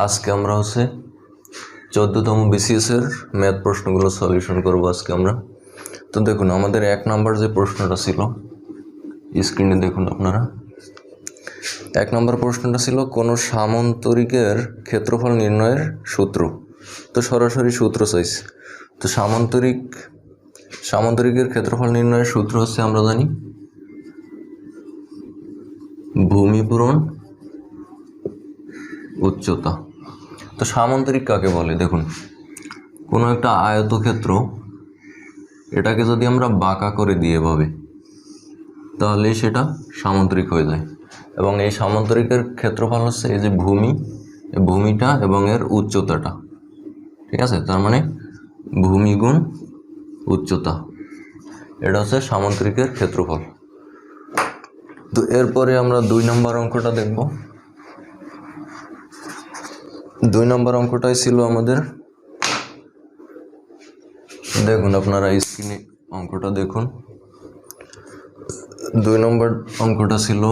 আজকে আমরা 14তম BCS এর ম্যাথ প্রশ্নগুলো সলিউশন করব আজকে আমরা। তো দেখুন আমাদের 1 নাম্বার যে প্রশ্নটা ছিল স্ক্রিনে দেখুন আপনারা। 1 নাম্বার প্রশ্নটা ছিল কোন সামান্তরিকের ক্ষেত্রফল নির্ণয়ের সূত্র। তো সরাসরি সূত্র চাইছে। তো সামান্তরিকের ক্ষেত্রফল নির্ণয়ের সূত্র হচ্ছে আমরা জানি ভূমি পূরণ উচ্চতা। তো সামান্তরিক কাকে বলে দেখুন, কোনো একটা আয়তক্ষেত্র এটাকে যদি আমরা বাঁকা করে দিই এভাবে তাহলে সেটা সামান্তরিক হয়ে যায়। এবং এই সামান্তরিকের ক্ষেত্রফল হচ্ছে এই যে ভূমিটা এবং এর উচ্চতাটা, ঠিক আছে? তার মানে ভূমি গুণ উচ্চতা, এটা হচ্ছে সামান্তরিকের ক্ষেত্রফল। তো এরপরে আমরা 2 নম্বর অঙ্কটা দেখব। 2 নম্বর অঙ্কটাই ছিল আমাদের, দেখুন আপনারা স্ক্রিনে অঙ্কটা দেখুন। 2 নম্বর অঙ্কটা ছিল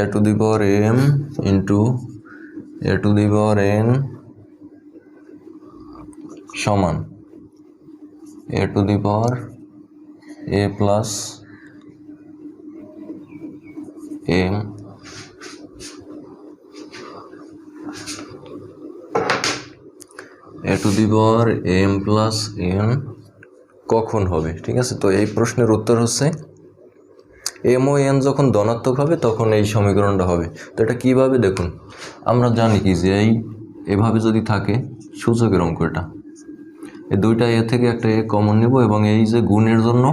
a to the power m into a to the power n সমান a to the power a plus m a to the power m plus n কখন হবে, ঠিক আছে? তো এই প্রশ্নের উত্তর হচ্ছে এম ও এন যখন ধনাত্মক হবে তখন এই সমীকরণটা হবে। তো এটা কীভাবে দেখুন, আমরা জানি কি যে এভাবে যদি থাকে সূচকের অঙ্ক, এটা এই দুইটা এ থেকে একটা এ কমন নেব এবং এই যে গুণের জন্য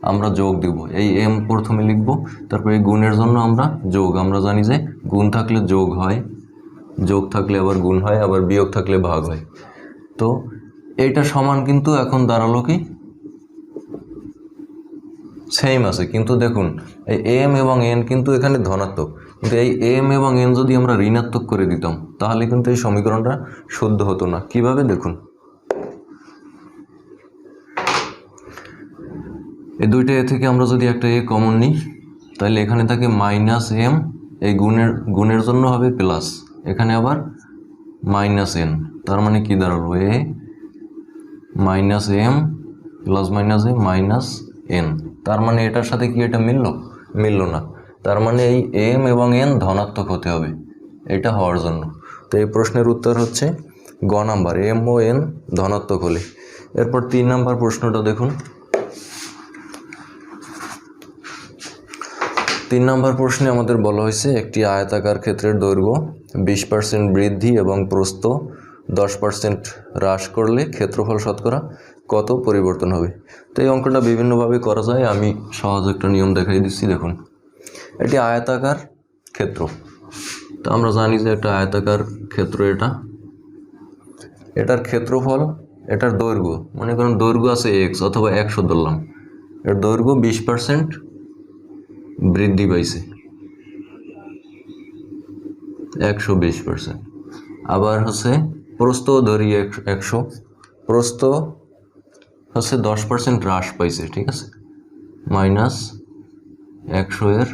আমরা যোগ দেব, এই এম প্রথমে লিখব, তারপর এই গুণের জন্য আমরা যোগ, আমরা জানি যে গুণ থাকলে যোগ হয়, যোগ থাকলে আবার গুণ হয়, আবার বিয়োগ থাকলে ভাগ হয়। তো এইটা সমান কিন্তু এখন দাঁড়ালো কি সেম আছে, কিন্তু দেখুন এই এম এবং এন কিন্তু এখানে ধনাত্মক, কিন্তু এই এম এবং এন যদি আমরা ঋণাত্মক করে দিতাম তাহলে কিন্তু এই সমীকরণটা শুদ্ধ হতো না। কিভাবে দেখুন, এই দুইটা এ থেকে আমরা যদি একটা এ কমন নিই তাহলে এখানে থাকে মাইনাস এম, এই গুণের জন্য হবে প্লাস, এখানে আবার মাইনাস এন, তার মানে কি দাঁড়ালো এ মাইনাস এম প্লাস মাইনাস এ মাইনাস এন। তার মানে এটার সাথে কি এটা মিলল না, তার মানে এই এম এবং এন ধনাত্মক হতে হবে এটা হওয়ার জন্য। তো এই প্রশ্নের উত্তর হচ্ছে গ নাম্বার, এম ও এন ধনাত্মক হলে। এরপর 3 নাম্বার প্রশ্নটা দেখুন। 3 নাম্বার প্রশ্নে আমাদের বলা হয়েছে একটি আয়তাকার ক্ষেত্রের দৈর্ঘ্য 20% বৃদ্ধি এবং প্রস্থ 10% হ্রাস করলে ক্ষেত্রফল শতকরা কত পরিবর্তন হবে। তো এই অঙ্কটা বিভিন্নভাবে করা যায়, আমি সহজ একটা নিয়ম দেখাই দিচ্ছি। দেখুন এটি আয়তাকার ক্ষেত্র, তো আমরা জানি যে একটা আয়তাকার ক্ষেত্র, এটার ক্ষেত্রফল, এটার দৈর্ঘ্য, মনে করেন দৈর্ঘ্য আছে এক্স অথবা 100 ধরলাম, এর দৈর্ঘ্য 20% বৃদ্ধি পাইছে, 120%। আবার হচ্ছে প্রস্থ ধরি 100, প্রস্থ হচ্ছে 10% হ্রাস পাইছে, ঠিক আছে? মাইনাস 100 এর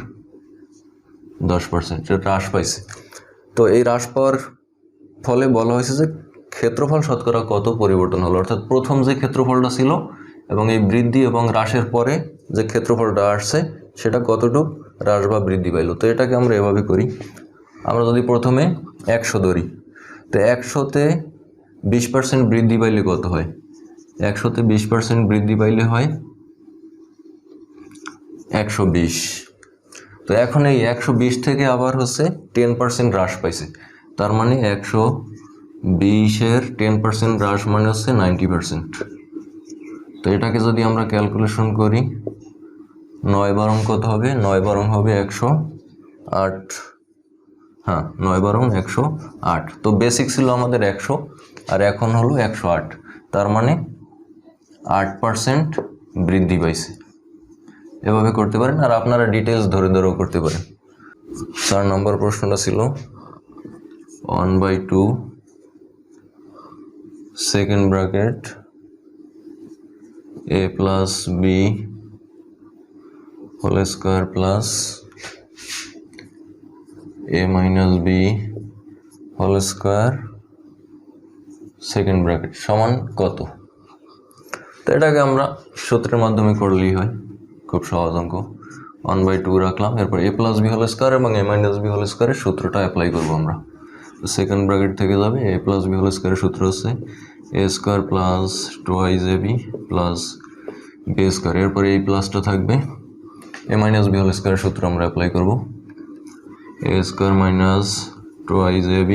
10% হ্রাস পাইছে। তো এই হ্রাস পাওয়ার ফলে বলা হয়েছে যে ক্ষেত্রফল শতকরা কত পরিবর্তন হলো, অর্থাৎ প্রথম যে ক্ষেত্রফলটা ছিল এবং এই বৃদ্ধি এবং হ্রাসের পরে যে ক্ষেত্রফলটা আসছে সেটা কতটুকু হ্রাস বা বৃদ্ধি পাইল। তো এটাকে আমরা এভাবে করি, আমরা যদি প্রথমে 100 ধরি, তো 100-তে 20% বৃদ্ধি পাইলে কত হয়? 100-তে 20% বৃদ্ধি পাইলে হয় 120। তো এখন এই 120 থেকে আবার হচ্ছে 10% হ্রাস পাইছে, তার মানে 120-এর 10% হ্রাস মানে হচ্ছে 90%। তো এটাকে যদি আমরা ক্যালকুলেশন করি 9 বারং কত হবে? 9 বারং হবে 108, হ্যাঁ 9 বারং 108। তো বেসিক ছিল আমাদের 100 আর এখন হলো 108, তার মানে 8% বৃদ্ধি পাইছে। এভাবে করতে পারেন, আর আপনারা ডিটেলস ধরেও করতে পারেন। 4 নম্বর প্রশ্নটা ছিল 1/2 second bracket a plus B whole square plus a minus B whole square second bracket সমান কত। তো এটাকে আমরা সূত্রের মাধ্যমে করলেই হয়, খুব সহজ অঙ্ক। 1/2 রাখলাম, এরপর a plus B whole square এবং a মাইনাস বি হোল স্কোয়ারের সূত্রটা অ্যাপ্লাই করবো আমরা। তো সেকেন্ড ব্র্যাকেট থেকে যাবে a প্লাস বি হোল স্কোয়ারের সূত্র হচ্ছে a square plus 2ab plus B square, এরপরে এই প্লাসটা থাকবে, a মাইনাস বি হোল স্কোয়ারের সূত্র আমরা অ্যাপ্লাই করবো, a square minus 2ab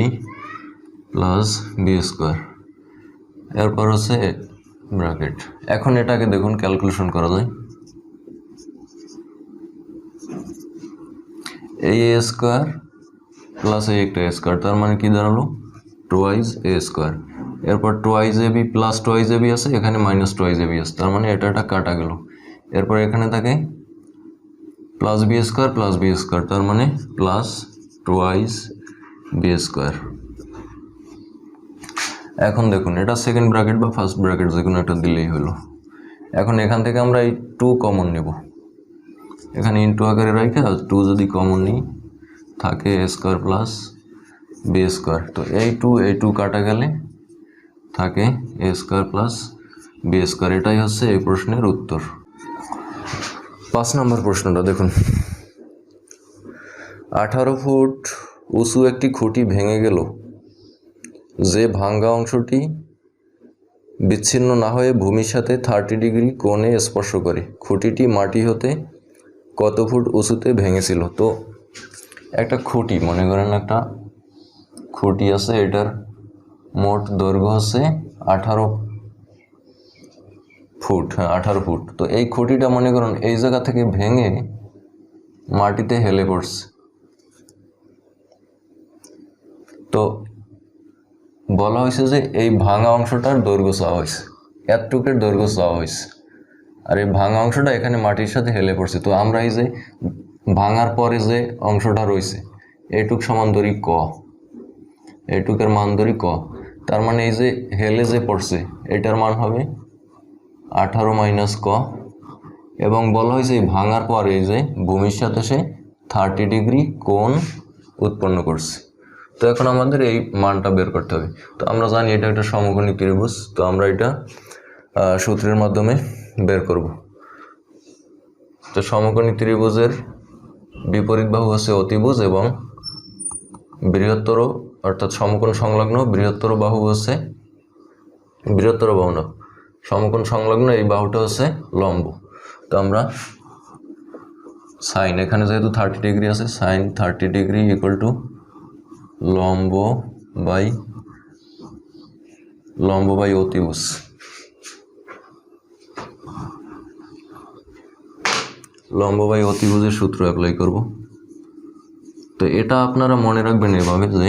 plus B square, এরপর হচ্ছে ব্র্যাকেট। এখন এটাকে দেখুন ক্যালকুলেশন করা যায়, এই এ স্কোয়ার প্লাস এই একটা এ স্কোয়ার, তার মানে কি দাঁড়ালো 2 এ স্কোয়ার, এরপর 2 ab প্লাস 2 ab আছে, এখানে মাইনাস 2 ab আছে, তার মানে এটা কাটা গেল, এরপর এখানে থাকে প্লাস বি স্কোয়ার, তার মানে প্লাস 2 বি স্কোয়ার। এখন দেখুন এটা সেকেন্ড ব্র্যাকেট বা ফার্স্ট ব্র্যাকেট যে কোনো একটা দিলেই হলো। এখন এখান থেকে আমরা এই 2 কমন নেব, এখানে ইনটু আকারে রাখে 2 যদি কমন নিই থাকে এ স্কোয়ার প্লাস বি স্কোয়ার, তো এই 2 কাটা গেলে থাকে এ স্কোয়ার প্লাস বি স্কোয়ার। এটাই হচ্ছে এই প্রশ্নের উত্তর। 5 নম্বর প্রশ্নটা দেখুন, 18 ফুট উঁচু একটি খুঁটি ভেঙে গেল, যে ভাঙ্গা অংশটি বিচ্ছিন্ন না হয়ে ভূমির সাথে 30 ডিগ্রি কোণে স্পর্শ করে, খুঁটিটি মাটি হতে কত ফুট উঁচুতে ভেঙেছিল। তো একটা খুঁটি, মনে করেন একটা খুঁটি আছে, এটার মোট দৈর্ঘ্য হচ্ছে 18 ফুট, হ্যাঁ 18 ফুট। তো এই খুঁটিটা মনে করেন এই জায়গা থেকে ভেঙে মাটিতে হেলে পড়ছে, তো বলা হয়েছে যে এই ভাঙা অংশটার দৈর্ঘ্য চাওয়া হয়েছে, এতটুকের দৈর্ঘ্য চাওয়া হয়েছে, আর এই ভাঙা অংশটা এখানে মাটির সাথে হেলে পড়ছে। তো আমরা এই যে ভাঙার পরে যে অংশটা রয়েছে এইটুক সমান ধরি ক, এইটুকের মান ধরি ক, তার মানে এই যে হেলে যে পড়ছে এটার মান হবে 18 মাইনাস ক, এবং বলা হয়েছে এই ভাঙার পরে এই যে ভূমির সাথে সে 30 ডিগ্রি কোণ উৎপন্ন করছে। তো এখন আমাদের এই মানটা বের করতে হবে। তো আমরা জানি এটা একটা সমকোণী ত্রিভুজ, তো আমরা এটা সূত্রের মাধ্যমে বের করব। তো সমকোণী ত্রিভুজের বিপরীত বাহু হচ্ছে অতিভুজ এবং বৃহত্তর অর্থাৎ সমকোণ সংলগ্ন বৃহত্তর বাহু হচ্ছে বৃহত্তর বাহু না, সমকোণ সংলগ্ন এই বাহুটা হচ্ছে লম্ব। তো আমরা সাইন, এখানে যেহেতু 30 ডিগ্রি আছে, সাইন 30 ডিগ্রি ইকুয়াল টু লম্ব বাই অতিভুজ। লম্ব বাই অতিভুজের সূত্র অ্যাপ্লাই করব। তো এটা আপনারা মনে রাখবেন এভাবে যে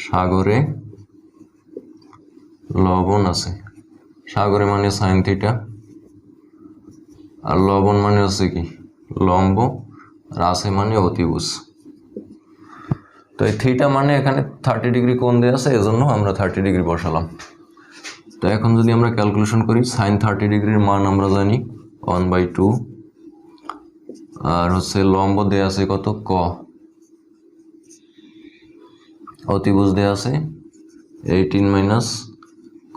সাগরে লবণ আছে, সাগরে মানে সাইন থিটা, আর লবণ মানে হচ্ছে কি লম্ব, আর আছে মানে অতিভুজ। তো এই থিটা মানে এখানে 30 ডিগ্রি কোণ দেওয়া আছে, এজন্য আমরা 30 ডিগ্রি বসালাম। তো এখন যদি আমরা ক্যালকুলেশন করি, সাইন 30 ডিগ্রির মান আমরা জানি 1/2, আর হচ্ছে লম্ব দেওয়া আছে কত ক, অতিভুজ দেওয়া আছে 18 মাইনাস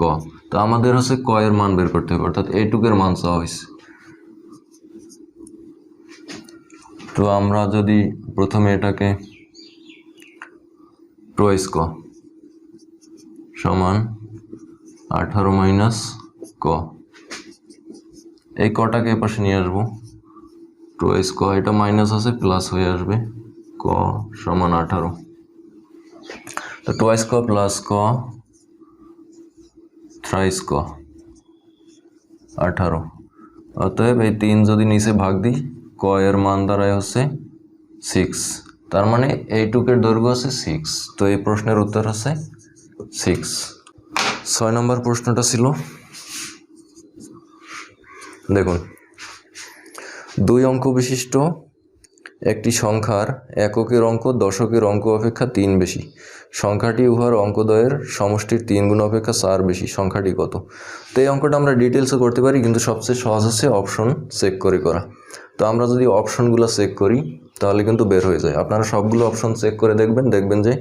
ক। তো আমাদের হচ্ছে ক এর মান বের করতে হবে, অর্থাৎ এইটুকের মান চাওয়া হয়েছে। তো আমরা যদি প্রথমে এটাকে 2 ক সমান 18 মাইনাস ক, এই কটাকে এ পাশে নিয়ে আসবো, 2 ক, এটা মাইনাস আছে প্লাস হয়ে আসবে, ক সমান 18। তো 2 ক প্লাস ক 3 ক 18, অতএব এই 3 যদি নিচে ভাগ দিই ক এর মান দাঁড়ায় হচ্ছে 6, তার মানে এইটুকের দৈর্ঘ্য আছে 6। তো এই প্রশ্নের উত্তর হচ্ছে 6। 6 নম্বর প্রশ্নটা ছিল, দেখুন 2 অঙ্ক বিশিষ্ট একটি সংখ্যার এককের অঙ্ক দশকের অঙ্ক অপেক্ষা 3 বেশি, সংখ্যাটি উহার অঙ্কদ্বয়ের সমষ্টির 3 গুণ অপেক্ষা 4 বেশি, সংখ্যাটি কত। তো এই অঙ্কটা আমরা ডিটেলসে করতে পারি, কিন্তু সবচেয়ে সহজ হচ্ছে অপশন চেক করে করা। তো আমরা যদি অপশনগুলো চেক করি, তাহলে কিন্তু বের হয়ে যায়। আপনারা সবগুলো অপশন চেক করে দেখবেন যে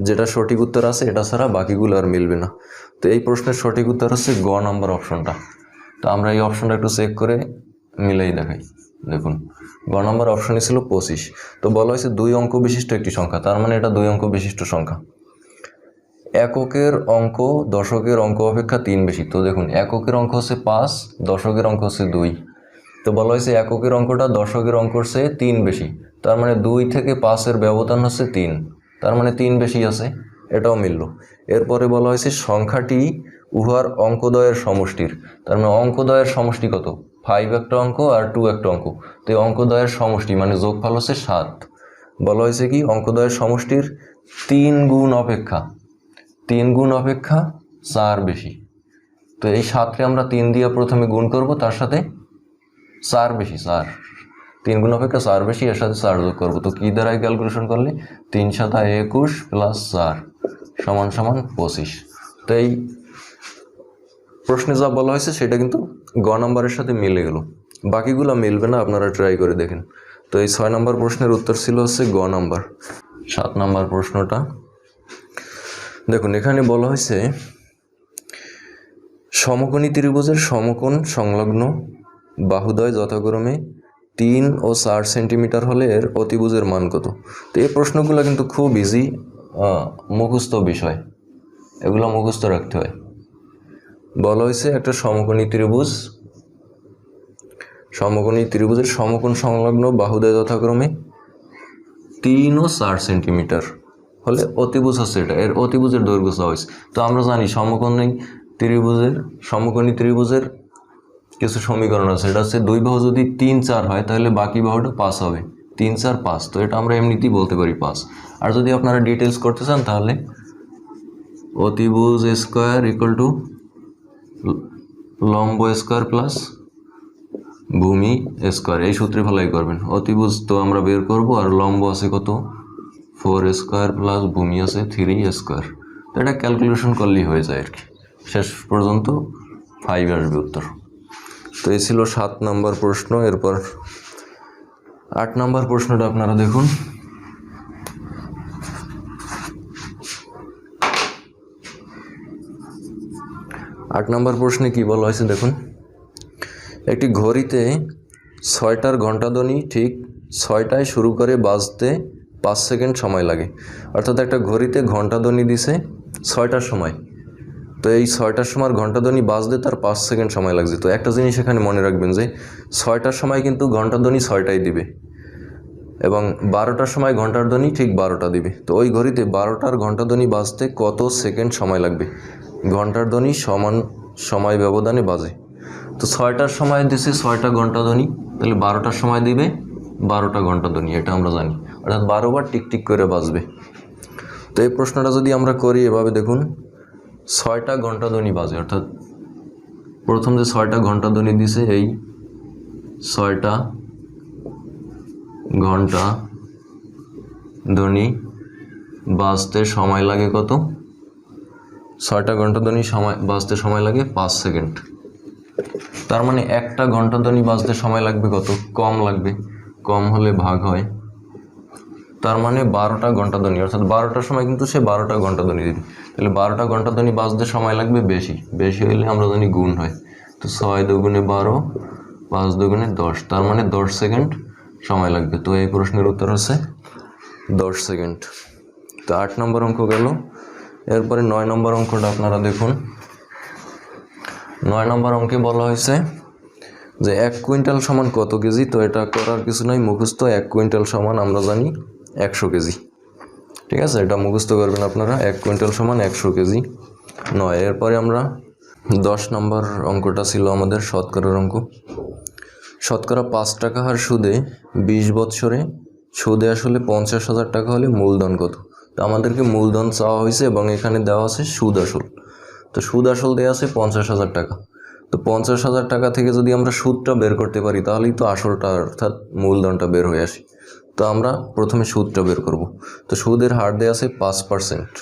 যেটা সঠিক উত্তর আছে এটা ছাড়া বাকিগুলো আর মিলবে না। তো এই প্রশ্নের সঠিক উত্তর হচ্ছে গ নাম্বার অপশনটা। তো আমরা এই অপশনটা একটু চেক করে মিলাই দেখাই। দেখুন গ নাম্বার অপশনে ছিল 25। তো বলা হয়েছে 2 অঙ্ক বিশিষ্ট একটি সংখ্যা, তার মানে এটা 2 অঙ্ক বিশিষ্ট সংখ্যা। এককের অঙ্ক দশকের অঙ্ক অপেক্ষা 3 বেশি। তো দেখুন এককের অঙ্ক হচ্ছে 5, দশকের অঙ্ক হচ্ছে 2। তো বলা হয়েছে এককের অঙ্কটা দশকের অঙ্কর চেয়ে 3 বেশি, তার মানে 2 থেকে 5-এর ব্যবধান হচ্ছে 3, তার মানে 3 বেশি আছে, এটাও মিলল। এরপরে বলা হয়েছে সংখ্যাটি উহার অঙ্কদ্বয়ের সমষ্টির, তার মানে অঙ্কদ্বয়ের সমষ্টি কত? 5 একটা অঙ্ক আর 2 একটা অঙ্ক, তো এই অঙ্কদ্বয়ের সমষ্টি মানে যোগফল হচ্ছে 7। বলা হয়েছে কি অঙ্কদ্বয়ের সমষ্টির 3 গুণ অপেক্ষা 4 বেশি। তো এই 7কে আমরা 3 দিয়ে প্রথমে গুণ করব, তার সাথে 4 বেশি, 4 3 গুণ অপেক্ষা 4 বেশি, এর সাথে 4 যোগ করবো। তো কি দ্বারাই ক্যালকুলেশন করলে 3 × 7 = 21 + 4 = 25। তো এই প্রশ্নে যা বলা হয়েছে সেটা কিন্তু গ নাম্বারের সাথে মিলে গেল, বাকিগুলো মিলবে না, আপনারা ট্রাই করে দেখেন। তো এই 6 নম্বর প্রশ্নের উত্তর ছিল হচ্ছে গ নাম্বার। 7 নম্বর প্রশ্নটা দেখুন, এখানে বলা হয়েছে সমকোণী ত্রিভুজের সমকোণ সংলগ্ন বাহুদ্বয় যথাক্রমে 3 ও 4 সেন্টিমিটার হলে এর অতিভুজের মান কত? তো এই প্রশ্নগুলো কিন্তু খুব ইজি, মুখস্থ বিষয়, এগুলো মুখস্থ রাখতে হয়। বলা হয়েছে একটা সমকোণী ত্রিভুজের সমকোণ সংলগ্ন বাহুদ্বয় যথাক্রমে 3 ও 4 সেন্টিমিটার হলে অতিভুজ হচ্ছে এটা, এর অতিভুজের দৈর্ঘ্য চাওয়া হয়েছে। তো আমরা জানি সমকোণী ত্রিভুজের কিছু সমীকরণ আছে, এটা হচ্ছে 2 বাহু যদি 3, 4 হয় তাহলে বাকি বাহুটা 5 হবে, 3, 4, 5। তো এটা আমরা এমনিতেই বলতে পারি 5। আর যদি আপনারা ডিটেলস করতে চান তাহলে অতিভুজ স্কোয়ার = লম্ব স্কোয়ার প্লাস ভূমি স্কোয়ার, এই সূত্রে ফলাই করবেন। অতিভুজ তো আমরা বের করব, আর লম্ব আছে কত? 4 স্কোয়ার প্লাস ভূমি আছে 3 স্কোয়ার। তো এটা ক্যালকুলেশন করলেই হয়ে যায় আর কি, শেষ পর্যন্ত 5 আসবে উত্তর। তো এই ছিল 7 নম্বর প্রশ্ন। এরপর 8 নম্বর প্রশ্নটা আপনারা দেখুন। 8 নম্বর প্রশ্নে কি বলা হয়েছে দেখুন, একটি ঘড়িতে 6টার ঘণ্টাধ্বনি ঠিক 6টায় শুরু করে বাজতে 5 সেকেন্ড সময় লাগে। অর্থাৎ একটা ঘড়িতে ঘণ্টাধ্বনি দিছে 6টার সময়, তো এই 6টার সময় ঘণ্টাধ্বনি বাজতে তার 5 সেকেন্ড সময় লাগছে। তো একটা জিনিস এখানে মনে রাখবেন যে 6টার সময় কিন্তু ঘণ্টাধ্বনি 6টায় দিবে, এবং 12টার সময় ঘণ্টার ধ্বনি ঠিক 12টা দিবে। তো ওই ঘড়িতে 12টার ঘণ্টাধ্বনি বাজতে কত সেকেন্ড সময় লাগবে? ঘণ্টার ধ্বনি সমান সময় ব্যবধানে বাজে। তো 6টার সময় দিছে 6টা ঘণ্টাধ্বনি, তাহলে 12টার সময় দিবে 12টা ঘণ্টাধ্বনি, এটা আমরা জানি, অর্থাৎ 12 বার টিকটিক করে বাজবে। তো এই প্রশ্নটা যদি আমরা করি এভাবে দেখুন, 6টা ঘণ্টাধ্বনি বাজে, অর্থাৎ প্রথম যে 6টা ঘণ্টাধ্বনি দিছে, এই 6টা ঘণ্টাধ্বনি বাজতে সময় লাগে কত? 6টা ঘণ্টাধ্বনি বাজতে সময় লাগে 5 সেকেন্ড। তার মানে একটা ঘণ্টাধ্বনি বাজতে সময় লাগবে কত? কম লাগবে, কম হলে ভাগ হয়, তার মানে 12টা ঘণ্টাধ্বনি, অর্থাৎ 12টার সময় কিন্তু সে 12টা ঘণ্টাধ্বনি দিবে, তাহলে 12টা ঘণ্টাধ্বনি বাজতে সময় লাগবে বেশি হলে আমরা জানি গুণ হয়। তো 6 × 2 = 12, 5 × 2 = 10, তার মানে 10 সেকেন্ড সময় লাগবে। তো এই প্রশ্নের উত্তর হচ্ছে 10 সেকেন্ড। তো 8 নম্বর অঙ্ক গেল। এরপরে 9 নম্বর অঙ্কটা আপনারা দেখুন। 9 নম্বর অঙ্কে বলা হয়েছে যে 1 কুইন্টাল সমান কত কেজি? তো এটা করার কিছু নাই, মুখস্থ। 1 কুইন্টাল সমান আমরা জানি 100 কেজি, ঠিক আছে, এটা মুখস্থ করবেন আপনারা। 1 কুইন্টাল সমান 100 কেজি। 9। এরপরে আমরা 10 নম্বর অঙ্কটা ছিল আমাদের শতকরার অঙ্ক। শতকরা 5 টাকা হার সুদে 20 বৎসরে সুদে আসলে 50,000 টাকা হলে মূলধন কত? তো আমাদেরকে মূলধন চাওয়া হয়েছে এবং এখানে দেওয়া আছে সুদ আসল। তো সুদ আসল দেওয়া আছে 50,000 টাকা। তো 50,000 টাকা থেকে যদি আমরা সুদটা বের করতে পারি তাহলেই তো আসলটা অর্থাৎ মূলধনটা বের হয়ে আসে। তো আমরা প্রথমে সুদটা বের করব। তো সুদের হার দেওয়া আছে 5%।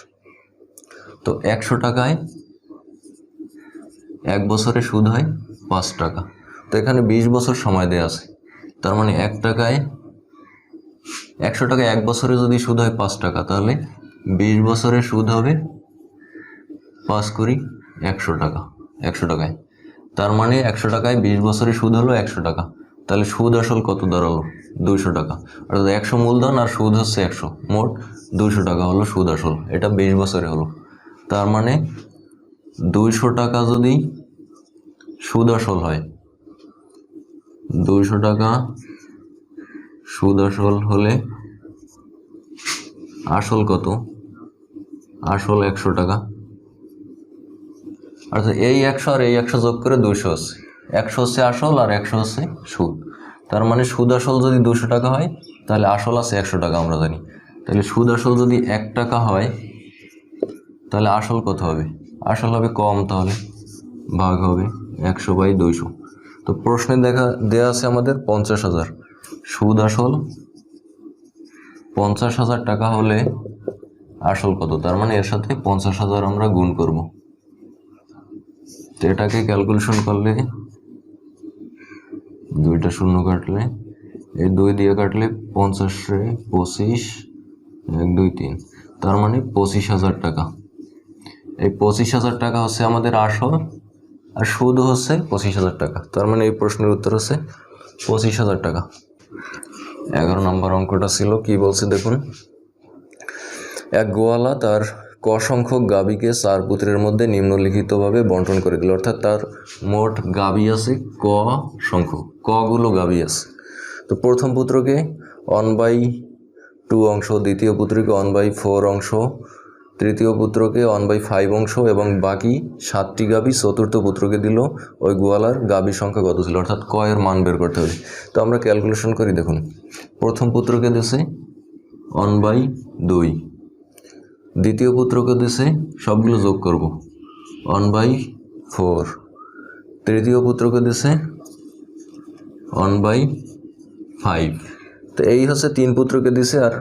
তো 100 টাকায় 1 বছরে সুদ হয় 5 টাকা। তো এখানে 20 বছর সময় দেওয়া আছে, তার মানে 1 টাকায় 100 টাকা 1 বছরে যদি সুদ হয় 5 টাকা, তাহলে 20 বছরে সুদ হবে 5 করি 100 টাকা, 100 টাকায়। তার মানে 100 টাকায় 20 বছরে সুদ হলো 100 টাকা। তাহলে সুদ আসল কত দাঁড়ালো? 200 টাকা। অর্থাৎ 100 মূলধন আর সুদ হচ্ছে 100, মোট 200 টাকা হলো সুদ আসল। এটা 20 বছরে হলো। তার মানে 200 টাকা যদি সুদ আসল হয়, 200 টাকা সুদ আসল হলে আসল কত? আসল 100 টাকা। অর্থাৎ এই 100 আর এই 100 যোগ করে 200 হচ্ছে। 100 হচ্ছে আসল আর 100 হচ্ছে সুদ। তার মানে সুদ আসল যদি 200 টাকা হয়, তাহলে আসল আছে 100 টাকা, আমরা জানি। তাহলে সুদ আসল যদি 1 টাকা হয়, তাহলে আসল কত হবে? আসল হবে কম, তাহলে ভাগ হবে 100/200। তো প্রশ্নে দেয়া আছে আমাদের 50,000। সুদ আসল 50,000 টাকা হলে আসল কত? তার মানে এর সাথে 50,000 আমরা গুণ করব। তো এটাকে ক্যালকুলেশন করলে 2টা শূন্য কাটলে, এই 2 দিয়ে কাটলে 50 25, 1 2 3, তার মানে 25,000 টাকা। এই 25,000 টাকা হচ্ছে আমাদের আসল, আর সুদ হচ্ছে 25,000 টাকা। তার মানে এই প্রশ্নের উত্তর হচ্ছে 25,000 টাকা। 11 নম্বর অঙ্কটা ছিল কি বলছে দেখুন। এক গোয়ালা তার ক সংখ্যক গাভীকে 4 পুত্রের মধ্যে নিম্নলিখিতভাবে বন্টন করে দিল। অর্থাৎ তার মোট গাভী আছে ক সংখ্যক, কগুলো গাভী আছে। তো প্রথম পুত্রকে 1/2 অংশ, দ্বিতীয় পুত্রকে 1/4 অংশ, তৃতীয় পুত্রকে 1/5 অংশ এবং বাকি 7টি গাভী চতুর্থ পুত্রকে দিল। ওই গোয়ালার গাভীর সংখ্যা কত ছিল? অর্থাৎ ক এর মান বের করতে হবে। তো আমরা ক্যালকুলেশন করি দেখুন। প্রথম পুত্রকে দিছে 1/2, দ্বিতীয় পুত্রকে দিছে, সবগুলো যোগ করব, 1/4, তৃতীয় পুত্রকে দিছে 1/5। তো এই হচ্ছে 3 পুত্রকে দিছে, আর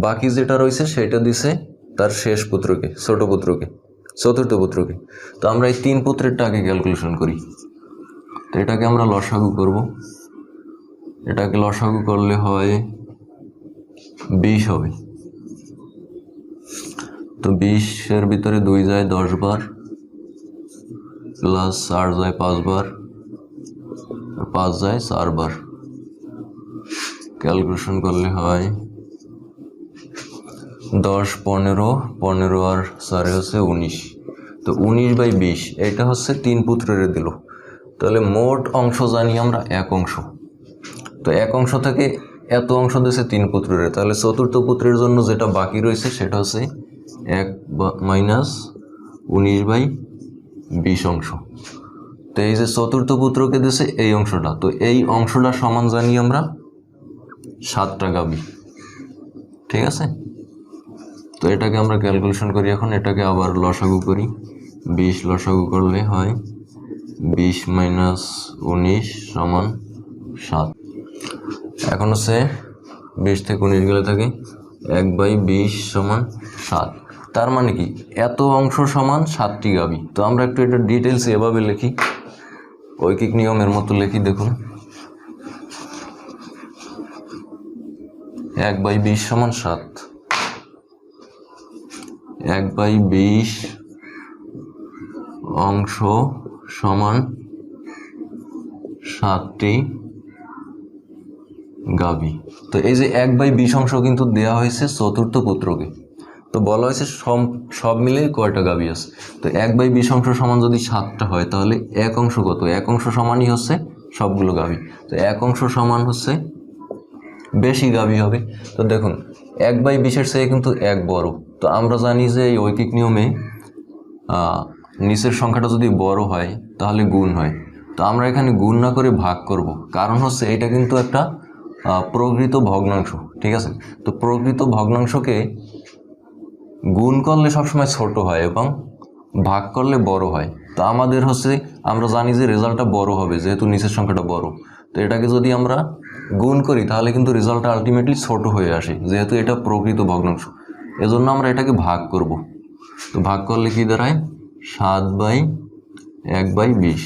বাকি যেটা রয়েছে সেটা দিছে তার শেষ পুত্রকে, ছোট পুত্রকে, চতুর্থ পুত্রকে। তো আমরা এই 3 পুত্রেরটা আগে ক্যালকুলেশন করি। তো এটাকে আমরা লসাগু করব। এটাকে লসাগু করলে হয় 20 হবে। তো 20-এর ভিতরে 2 যায় 10 বার, প্লাস 4 যায় 5 বার, 5 যায় 4 বার। ক্যালকুলেশন করলে হয় 10 15, 15 আর 4 হচ্ছে 19। তো 19/20, এটা হচ্ছে 3 পুত্রের দিল। তাহলে মোট অংশ জানি আমরা 1 অংশ। তো 1 অংশ থেকে এত অংশ দিয়েছে 3 পুত্রের, তাহলে চতুর্থ পুত্রের জন্য যেটা বাকি রয়েছে সেটা হচ্ছে 1 মাইনাস 19/20 অংশ। তো এই যে চতুর্থ পুত্রকে দিয়েছে এই অংশটা, তো এই অংশটা সমান জানি আমরা 7টা গাভী। ঠিক আছে? তো এটাকে আমরা ক্যালকুলেশন করি এখন। এটাকে আবার লসাগু করি। 20 লসাগু করলে হয় 20 মাইনাস 19 সমান 7। এখন হচ্ছে 20 থেকে 19 গেলে থাকে 1/20 সমান 7। তার মানে কি এত অংশ সমান 7টি গাভী। তো আমরা একটু এটা ডিটেলস এভাবে লিখি, ঐকিক নিয়মের মতো লিখি দেখুন। 1/20 সমান 7, 1/20 অংশ সমান 7টি গাভী। তো এই যে 1/20 অংশ কিন্তু দেওয়া হয়েছে চতুর্থ পুত্রকে। তো বলা হয়েছে সব মিলে কয়টা গাভী আছে। তো 1/20 অংশ সমান যদি 7টা হয়, তাহলে 1 অংশ কত? 1 অংশ সমানই হচ্ছে সবগুলো গাভী। তো 1 অংশ সমান হচ্ছে বেশি গাভী হবে। তো দেখুন 1/20-এর চেয়ে কিন্তু 1 বড়। তো আমরা জানি যে এই ঐকিক নিয়মে নিচের সংখ্যাটা যদি বড় হয় তাহলে গুণ হয়। তো আমরা এখানে গুণ না করে ভাগ করব, কারণ হচ্ছে এটা কিন্তু একটা প্রকৃত ভগ্নাংশ। ঠিক আছে? তো প্রকৃত ভগ্নাংশকে গুণ করলে সবসময় ছোট হয় এবং ভাগ করলে বড় হয়। তো আমাদের হচ্ছে, আমরা জানি যে রেজাল্টটা বড় হবে যেহেতু নিচের সংখ্যাটা বড়। তো এটাকে যদি আমরা গুণ করি তাহলে কিন্তু রেজাল্টটা আলটিমেটলি ছোট হয়ে আসে, যেহেতু এটা প্রকৃত ভগ্নাংশ। এজন্য আমরা এটাকে ভাগ করব। তো ভাগ করলে কি দাঁড়ায়? 7/1/20।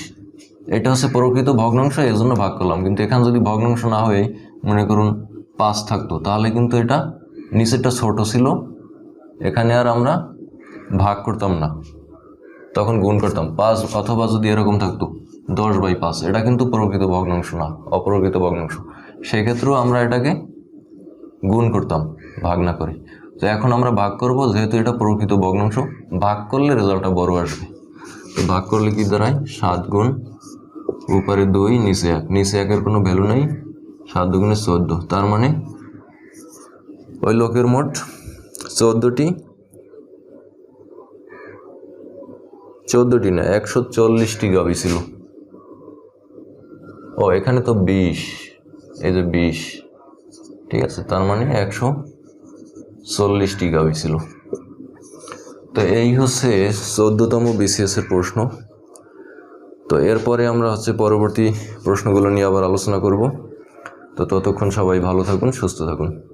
এটা হচ্ছে প্রকৃত ভগ্নাংশ, এজন্য ভাগ করলাম। কিন্তু এখানে যদি ভগ্নাংশ না হয়ে মনে করুন 5 থাকতো তাহলে কিন্তু এটা নিচেরটা ছোট ছিল, এখানে আর আমরা ভাগ করতাম না, তখন গুণ করতাম 5, অথবা যদি এরকম থাকতো 10/5, এটা কিন্তু প্রকৃত ভগ্নাংশ না, অপ্রকৃত ভগ্নাংশ, সেক্ষেত্রেও আমরা এটাকে গুণ করতাম ভাগ না করে। তো এখন আমরা ভাগ করব, যেহেতু এটা প্রকৃত ভগ্নাংশ, ভাগ করলে রেজাল্টটা বড় আসবে। তো ভাগ করলে কি দাঁড়ায় 7 গুণ উপরে 2 নিচে 1, নিচে 1-এর কোনো ভ্যালু নেই, 7 দুগুণে 14, তার মানে ওই লোকের মোট 14টি না 140টি গাভী ছিল। ও এখানে তো 20, এই যে 20, ঠিক আছে, তার মানে 140টি গাভী ছিল। তো এই হচ্ছে 14তম BCS এর প্রশ্ন। তো এরপরে আমরা পরবর্তী প্রশ্নগুলো নিয়ে আবার আলোচনা করব। তো ততক্ষণ সবাই ভালো থাকুন, সুস্থ থাকুন।